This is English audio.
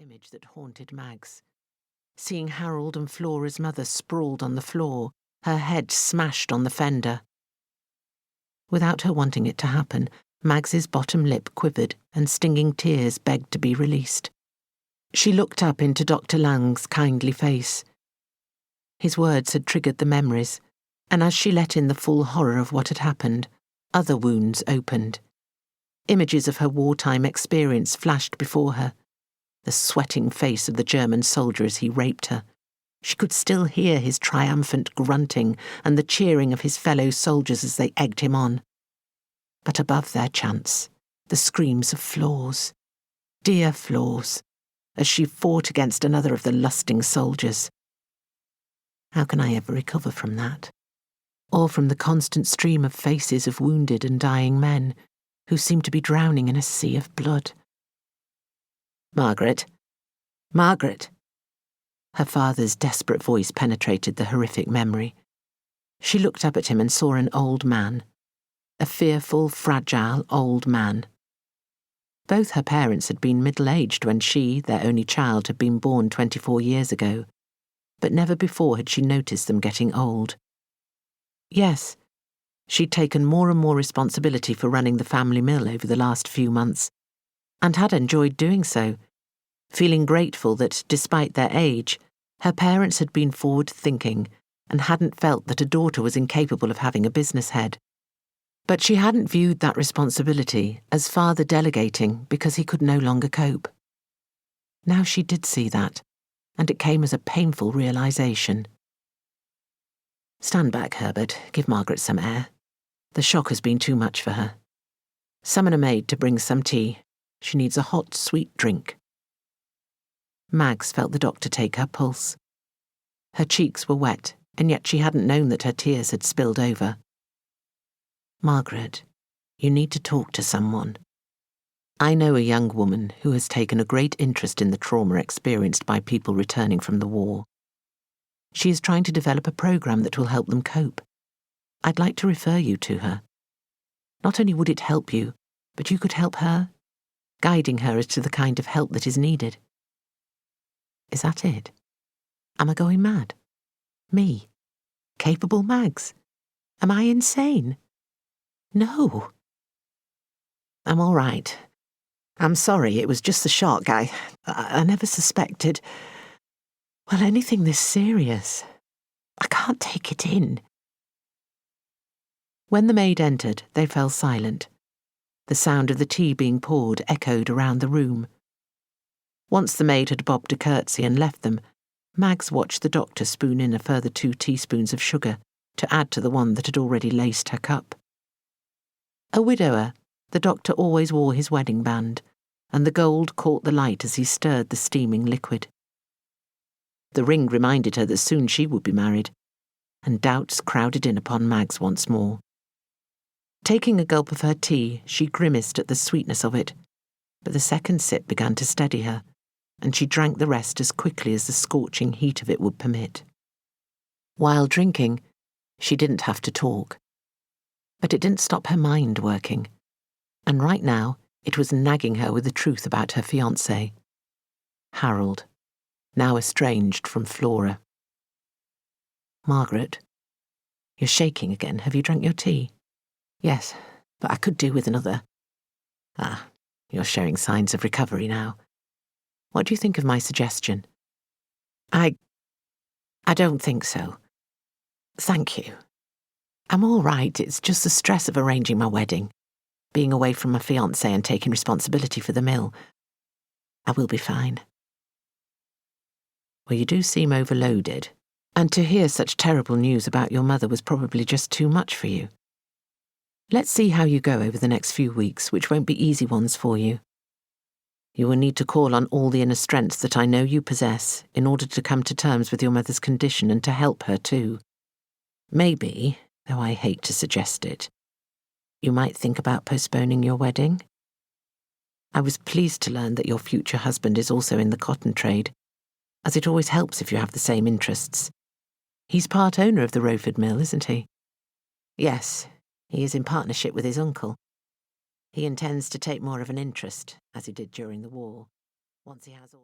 image that haunted Mags. Seeing Harold and Flora's mother sprawled on the floor, her head smashed on the fender. Without her wanting it to happen, Mags's bottom lip quivered and stinging tears begged to be released. She looked up into Dr. Lang's kindly face. His words had triggered the memories, and as she let in the full horror of what had happened, other wounds opened. Images of her wartime experience flashed before her. The sweating face of the German soldier as he raped her. She could still hear his triumphant grunting and the cheering of his fellow soldiers as they egged him on. But above their chants, the screams of Floors, dear Floors, as she fought against another of the lusting soldiers. How can I ever recover from that? Or from the constant stream of faces of wounded and dying men who seemed to be drowning in a sea of blood? Margaret! Margaret! Her father's desperate voice penetrated the horrific memory. She looked up at him and saw an old man. A fearful, fragile old man. Both her parents had been middle-aged when she, their only child, had been born 24 years ago, but never before had she noticed them getting old. Yes, she'd taken more and more responsibility for running the family mill over the last few months, and had enjoyed doing so, feeling grateful that, despite their age, her parents had been forward-thinking and hadn't felt that a daughter was incapable of having a business head. But she hadn't viewed that responsibility as father delegating because he could no longer cope. Now she did see that, and it came as a painful realisation. Stand back, Herbert. Give Margaret some air. The shock has been too much for her. Summon a maid to bring some tea. She needs a hot, sweet drink. Mags felt the doctor take her pulse. Her cheeks were wet, and yet she hadn't known that her tears had spilled over. Margaret, you need to talk to someone. I know a young woman who has taken a great interest in the trauma experienced by people returning from the war. She is trying to develop a program that will help them cope. I'd like to refer you to her. Not only would it help you, but you could help her, guiding her as to the kind of help that is needed. Is that it? Am I going mad? Me? Capable Mags? Am I insane? No. I'm all right. I'm sorry, it was just the shock. I never suspected. Well, anything this serious. I can't take it in. When the maid entered, they fell silent. The sound of the tea being poured echoed around the room. Once the maid had bobbed a curtsy and left them, Mags watched the doctor spoon in a further 2 teaspoons of sugar to add to the one that had already laced her cup. A widower, the doctor always wore his wedding band, and the gold caught the light as he stirred the steaming liquid. The ring reminded her that soon she would be married, and doubts crowded in upon Mags once more. Taking a gulp of her tea, she grimaced at the sweetness of it, but the second sip began to steady her, and she drank the rest as quickly as the scorching heat of it would permit. While drinking, she didn't have to talk. But it didn't stop her mind working, and right now it was nagging her with the truth about her fiancé, Harold, now estranged from Flora. Margaret, you're shaking again. Have you drunk your tea? Yes, but I could do with another. Ah, you're showing signs of recovery now. What do you think of my suggestion? I don't think so. Thank you. I'm all right, it's just the stress of arranging my wedding, being away from my fiancé and taking responsibility for the mill. I will be fine. Well, you do seem overloaded, and to hear such terrible news about your mother was probably just too much for you. Let's see how you go over the next few weeks, which won't be easy ones for you. You will need to call on all the inner strengths that I know you possess in order to come to terms with your mother's condition and to help her too. Maybe, though I hate to suggest it, you might think about postponing your wedding. I was pleased to learn that your future husband is also in the cotton trade, as it always helps if you have the same interests. He's part owner of the Rowford Mill, isn't he? Yes, he is in partnership with his uncle. He intends to take more of an interest, as he did during the war, once he has all...